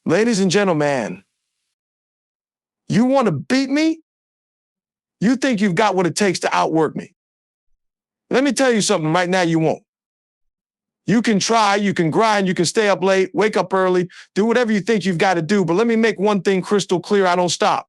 Ladies and gentlemen, you want to beat me? You think you've got what it takes to outwork me. Let me tell you something right now, you won't. You can try, you can grind, you can stay up late, wake up early, do whatever you think you've got to do. But let me make one thing crystal clear. I don't stop.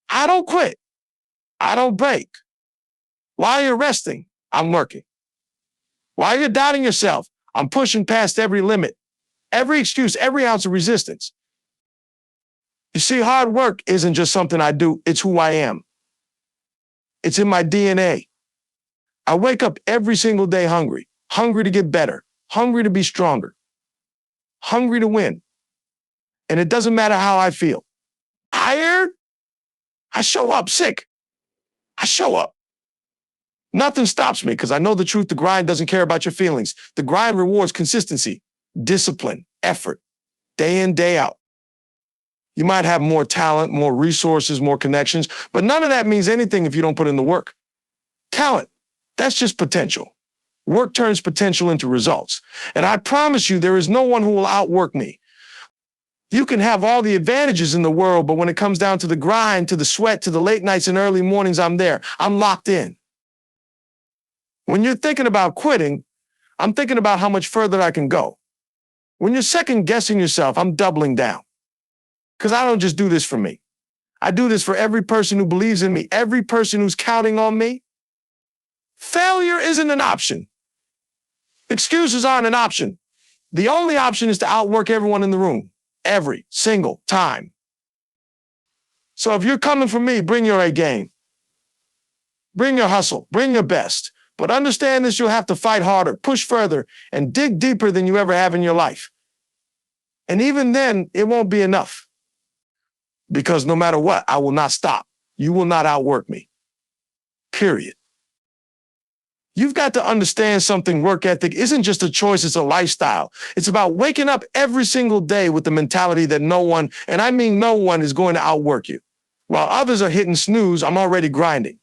I don't quit. I don't break. While you're resting, I'm working. While you're doubting yourself, I'm pushing past every limit, every excuse, every ounce of resistance. You see, hard work isn't just something I do. It's who I am. It's in my DNA. I wake up every single day hungry to get better, hungry to be stronger, hungry to win. And it doesn't matter how I feel. Tired? I show up. Sick? I show up. Nothing stops me because I know the truth. The grind doesn't care about your feelings. The grind rewards consistency, discipline, effort, day in, day out. You might have more talent, more resources, more connections, but none of that means anything if you don't put in the work. Talent, that's just potential. Work turns potential into results. And I promise you, there is no one who will outwork me. You can have all the advantages in the world, but when it comes down to the grind, to the sweat, to the late nights and early mornings, I'm there. I'm locked in. When you're thinking about quitting, I'm thinking about how much further I can go. When you're second guessing yourself, I'm doubling down. Because I don't just do this for me. I do this for every person who believes in me, every person who's counting on me. Failure isn't an option. Excuses aren't an option. The only option is to outwork everyone in the room, every single time. So if you're coming for me, bring your A game. Bring your hustle, bring your best. But understand this, you'll have to fight harder, push further, and dig deeper than you ever have in your life. And even then, it won't be enough. Because no matter what, I will not stop. You will not outwork me. Period. You've got to understand something. Work ethic isn't just a choice, it's a lifestyle. It's about waking up every single day with the mentality that no one, and I mean no one, is going to outwork you. While others are hitting snooze, I'm already grinding.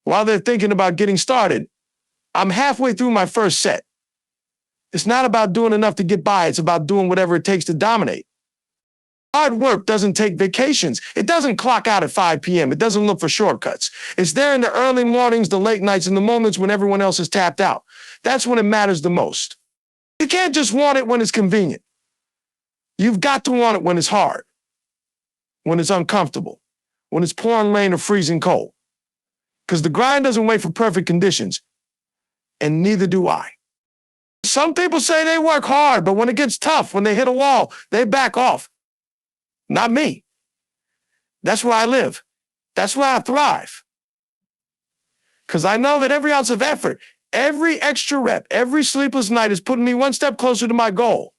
While they're thinking about getting started, I'm halfway through my first set. It's not about doing enough to get by. It's about doing whatever it takes to dominate. Hard work doesn't take vacations. It doesn't clock out at 5 p.m. It doesn't look for shortcuts. It's there in the early mornings, the late nights, and the moments when everyone else is tapped out. That's when it matters the most. You can't just want it when it's convenient. You've got to want it when it's hard, when it's uncomfortable, when it's pouring rain or freezing cold. Because the grind doesn't wait for perfect conditions, and neither do I. Some people say they work hard, but when it gets tough, when they hit a wall, they back off. Not me. That's where I live. That's where I thrive. Because I know that every ounce of effort, every extra rep, every sleepless night is putting me one step closer to my goal.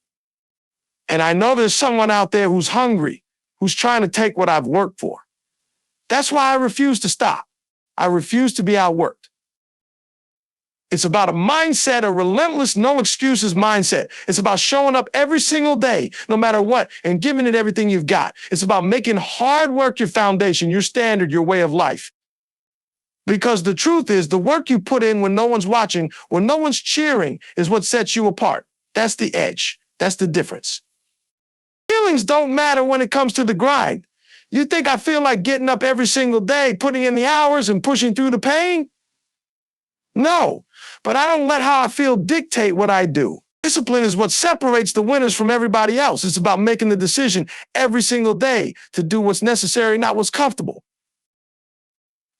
And I know there's someone out there who's hungry, who's trying to take what I've worked for. That's why I refuse to stop. I refuse to be outworked. It's about a mindset, a relentless, no excuses mindset. It's about showing up every single day, no matter what, and giving it everything you've got. It's about making hard work your foundation, your standard, your way of life. Because the truth is, the work you put in when no one's watching, when no one's cheering, is what sets you apart. That's the edge. That's the difference. Feelings don't matter when it comes to the grind. You think I feel like getting up every single day, putting in the hours and pushing through the pain? No, but I don't let how I feel dictate what I do. Discipline is what separates the winners from everybody else. It's about making the decision every single day to do what's necessary, not what's comfortable.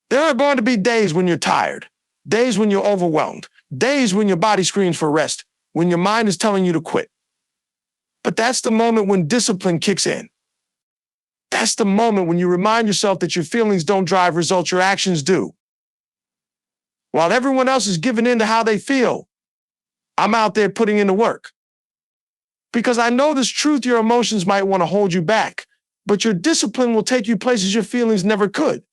There are going to be days when you're tired, days when you're overwhelmed, days when your body screams for rest, when your mind is telling you to quit. But that's the moment when discipline kicks in. That's the moment when you remind yourself that your feelings don't drive results, your actions do. While everyone else is giving in to how they feel, I'm out there putting in the work. Because I know this truth, your emotions might want to hold you back, but your discipline will take you places your feelings never could.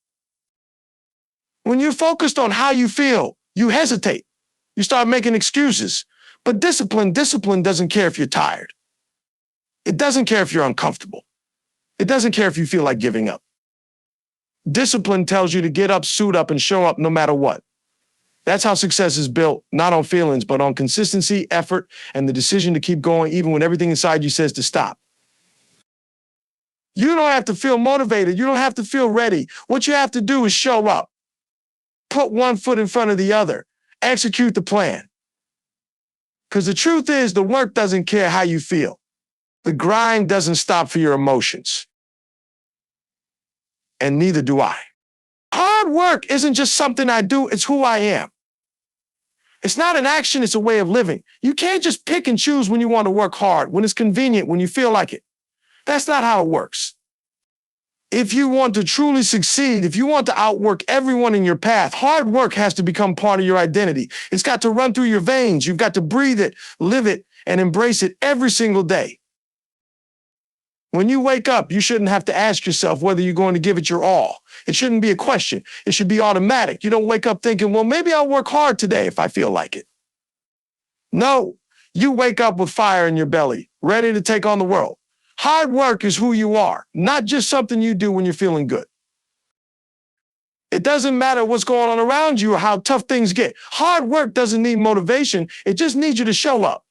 When you're focused on how you feel, you hesitate. You start making excuses. But discipline doesn't care if you're tired. It doesn't care if you're uncomfortable. It doesn't care if you feel like giving up. Discipline tells you to get up, suit up, and show up no matter what. That's how success is built, not on feelings, but on consistency, effort, and the decision to keep going even when everything inside you says to stop. You don't have to feel motivated. You don't have to feel ready. What you have to do is show up. Put one foot in front of the other. Execute the plan. Because the truth is, the work doesn't care how you feel. The grind doesn't stop for your emotions. And neither do I. Hard work isn't just something I do, it's who I am. It's not an action, it's a way of living. You can't just pick and choose when you want to work hard, when it's convenient, when you feel like it. That's not how it works. If you want to truly succeed, if you want to outwork everyone in your path, hard work has to become part of your identity. It's got to run through your veins. You've got to breathe it, live it, and embrace it every single day. When you wake up, you shouldn't have to ask yourself whether you're going to give it your all. It shouldn't be a question. It should be automatic. You don't wake up thinking, well, maybe I'll work hard today if I feel like it. No, you wake up with fire in your belly, ready to take on the world. Hard work is who you are, not just something you do when you're feeling good. It doesn't matter what's going on around you or how tough things get. Hard work doesn't need motivation. It just needs you to show up.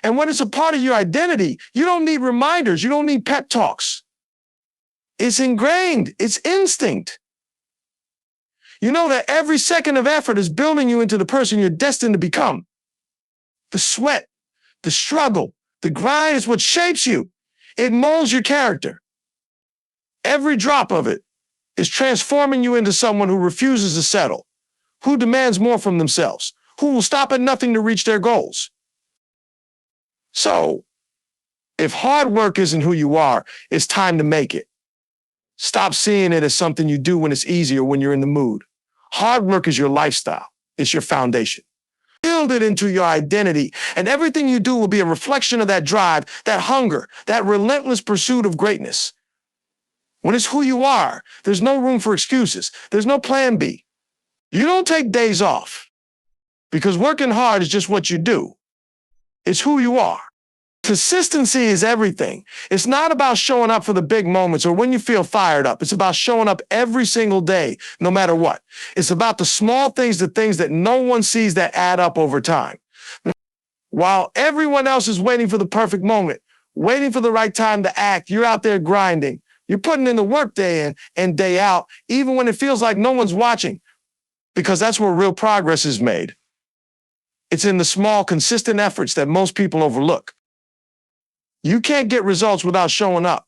And when it's a part of your identity, you don't need reminders. You don't need pep talks. It's ingrained. It's instinct. You know that every second of effort is building you into the person you're destined to become. The sweat, the struggle, the grind is what shapes you. It molds your character. Every drop of it is transforming you into someone who refuses to settle, who demands more from themselves, who will stop at nothing to reach their goals. So, if hard work isn't who you are, it's time to make it. Stop seeing it as something you do when it's easy or when you're in the mood. Hard work is your lifestyle. It's your foundation. Build it into your identity, and everything you do will be a reflection of that drive, that hunger, that relentless pursuit of greatness. When it's who you are, there's no room for excuses. There's no plan B. You don't take days off because working hard is just what you do. It's who you are. Consistency is everything. It's not about showing up for the big moments or when you feel fired up. It's about showing up every single day, no matter what. It's about the small things, the things that no one sees that add up over time. While everyone else is waiting for the perfect moment, waiting for the right time to act, you're out there grinding. You're putting in the work day in and day out, even when it feels like no one's watching, because that's where real progress is made. It's in the small, consistent efforts that most people overlook. You can't get results without showing up.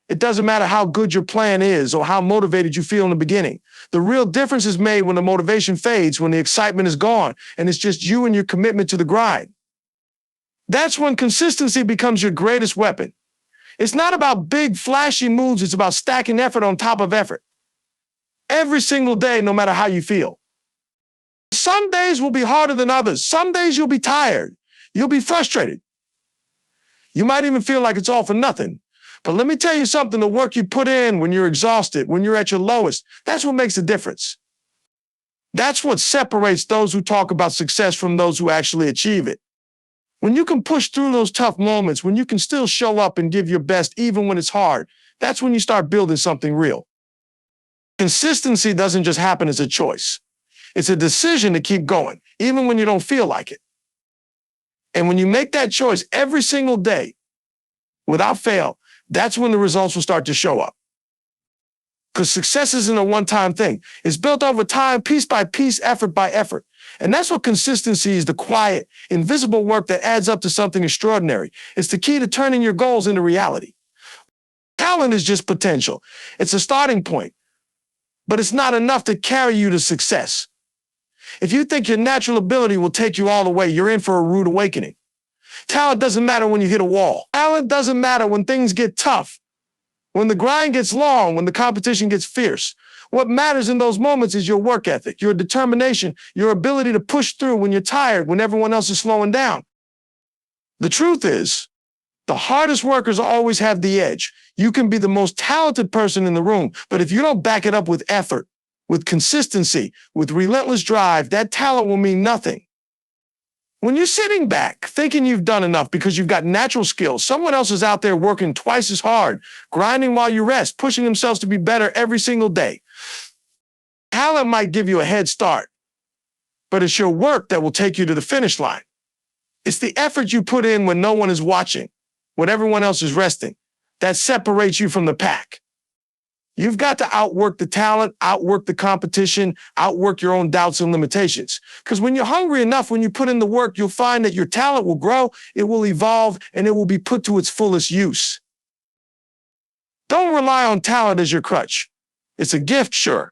It doesn't matter how good your plan is or how motivated you feel in the beginning. The real difference is made when the motivation fades, when the excitement is gone, and it's just you and your commitment to the grind. That's when consistency becomes your greatest weapon. It's not about big, flashy moves. It's about stacking effort on top of effort. Every single day, no matter how you feel. Some days will be harder than others. Some days you'll be tired. You'll be frustrated. You might even feel like it's all for nothing. But let me tell you something, the work you put in when you're exhausted, when you're at your lowest, that's what makes a difference. That's what separates those who talk about success from those who actually achieve it. When you can push through those tough moments, when you can still show up and give your best even when it's hard, that's when you start building something real. Consistency doesn't just happen as a choice. It's a decision to keep going, even when you don't feel like it. And when you make that choice every single day, without fail, that's when the results will start to show up. Because success isn't a one-time thing. It's built over time, piece by piece, effort by effort. And that's what consistency is, the quiet, invisible work that adds up to something extraordinary. It's the key to turning your goals into reality. Talent is just potential. It's a starting point, but it's not enough to carry you to success. If you think your natural ability will take you all the way, you're in for a rude awakening. Talent doesn't matter when you hit a wall. Talent doesn't matter when things get tough, when the grind gets long, when the competition gets fierce. What matters in those moments is your work ethic, your determination, your ability to push through when you're tired, when everyone else is slowing down. The truth is, the hardest workers always have the edge. You can be the most talented person in the room, but if you don't back it up with effort, with consistency, with relentless drive, that talent will mean nothing. When you're sitting back, thinking you've done enough because you've got natural skills, someone else is out there working twice as hard, grinding while you rest, pushing themselves to be better every single day. Talent might give you a head start, but it's your work that will take you to the finish line. It's the effort you put in when no one is watching, when everyone else is resting. that separates you from the pack. You've got to outwork the talent, outwork the competition, outwork your own doubts and limitations. Because when you're hungry enough, when you put in the work, you'll find that your talent will grow, it will evolve, and it will be put to its fullest use. Don't rely on talent as your crutch. It's a gift, sure,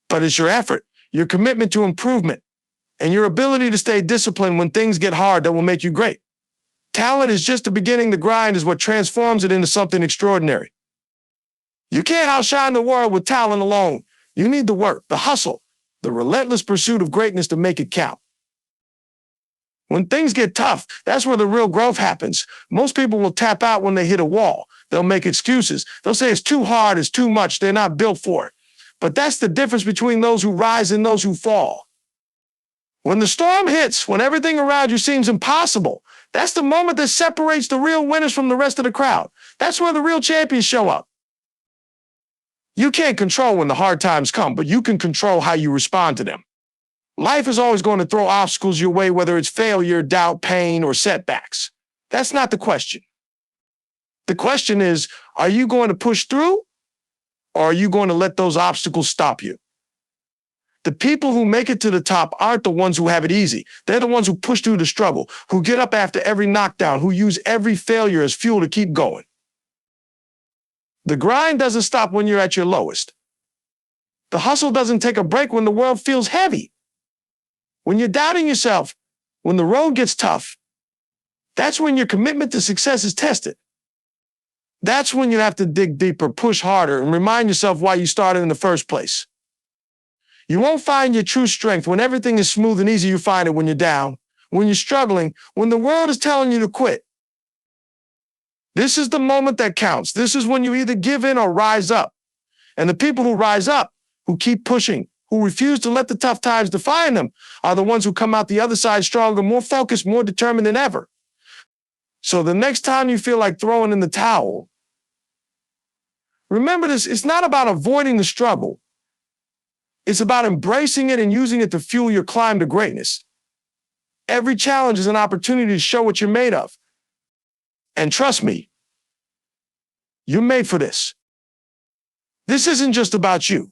but it's your effort, your commitment to improvement, and your ability to stay disciplined when things get hard that will make you great. Talent is just the beginning. The grind is what transforms it into something extraordinary. You can't outshine the world with talent alone. You need the work, the hustle, the relentless pursuit of greatness to make it count. When things get tough, that's where the real growth happens. Most people will tap out when they hit a wall. They'll make excuses. They'll say it's too hard, it's too much, they're not built for it. But that's the difference between those who rise and those who fall. When the storm hits, when everything around you seems impossible, that's the moment that separates the real winners from the rest of the crowd. That's where the real champions show up. You can't control when the hard times come, but you can control how you respond to them. Life is always going to throw obstacles your way, whether it's failure, doubt, pain, or setbacks. That's not the question. The question is, are you going to push through, or are you going to let those obstacles stop you? The people who make it to the top aren't the ones who have it easy. They're the ones who push through the struggle, who get up after every knockdown, who use every failure as fuel to keep going. The grind doesn't stop when you're at your lowest. The hustle doesn't take a break when the world feels heavy. When you're doubting yourself, when the road gets tough, that's when your commitment to success is tested. That's when you have to dig deeper, push harder, and remind yourself why you started in the first place. You won't find your true strength when everything is smooth and easy. You find it when you're down, when you're struggling, when the world is telling you to quit. This is the moment that counts. This is when you either give in or rise up. And the people who rise up, who keep pushing, who refuse to let the tough times define them, are the ones who come out the other side stronger, more focused, more determined than ever. So the next time you feel like throwing in the towel, remember this, it's not about avoiding the struggle. It's about embracing it and using it to fuel your climb to greatness. Every challenge is an opportunity to show what you're made of. And trust me, you're made for this. This isn't just about you.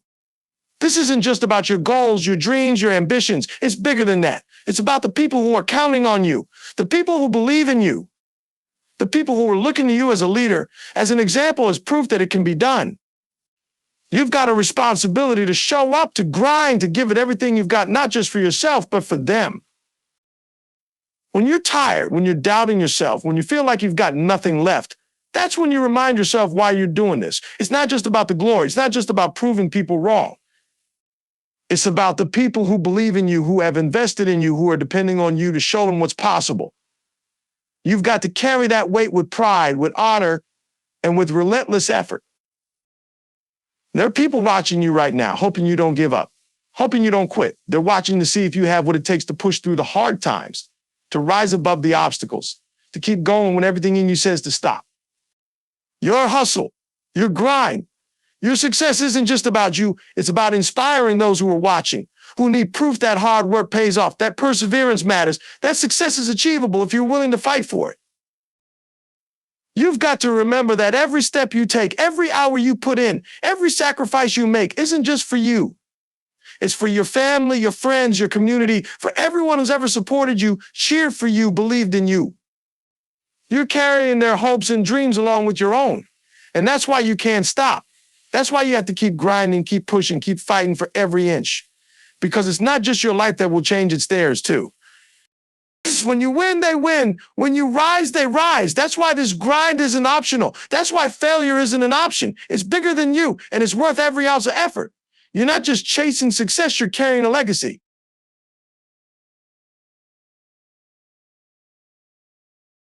This isn't just about your goals, your dreams, your ambitions. It's bigger than that. It's about the people who are counting on you, the people who believe in you, the people who are looking to you as a leader, as an example, as proof that it can be done. You've got a responsibility to show up, to grind, to give it everything you've got, not just for yourself, but for them. When you're tired, when you're doubting yourself, when you feel like you've got nothing left, that's when you remind yourself why you're doing this. It's not just about the glory. It's not just about proving people wrong. It's about the people who believe in you, who have invested in you, who are depending on you to show them what's possible. You've got to carry that weight with pride, with honor, and with relentless effort. There are people watching you right now, hoping you don't give up, hoping you don't quit. They're watching to see if you have what it takes to push through the hard times, to rise above the obstacles, to keep going when everything in you says to stop. Your hustle, your grind, your success isn't just about you. It's about inspiring those who are watching, who need proof that hard work pays off, that perseverance matters, that success is achievable if you're willing to fight for it. You've got to remember that every step you take, every hour you put in, every sacrifice you make isn't just for you. It's for your family, your friends, your community, for everyone who's ever supported you, cheered for you, believed in you. You're carrying their hopes and dreams along with your own. And that's why you can't stop. That's why you have to keep grinding, keep pushing, keep fighting for every inch. Because it's not just your life that will change, it's theirs too. When you win, they win. When you rise, they rise. That's why this grind isn't optional. That's why failure isn't an option. It's bigger than you, and it's worth every ounce of effort. You're not just chasing success, you're carrying a legacy.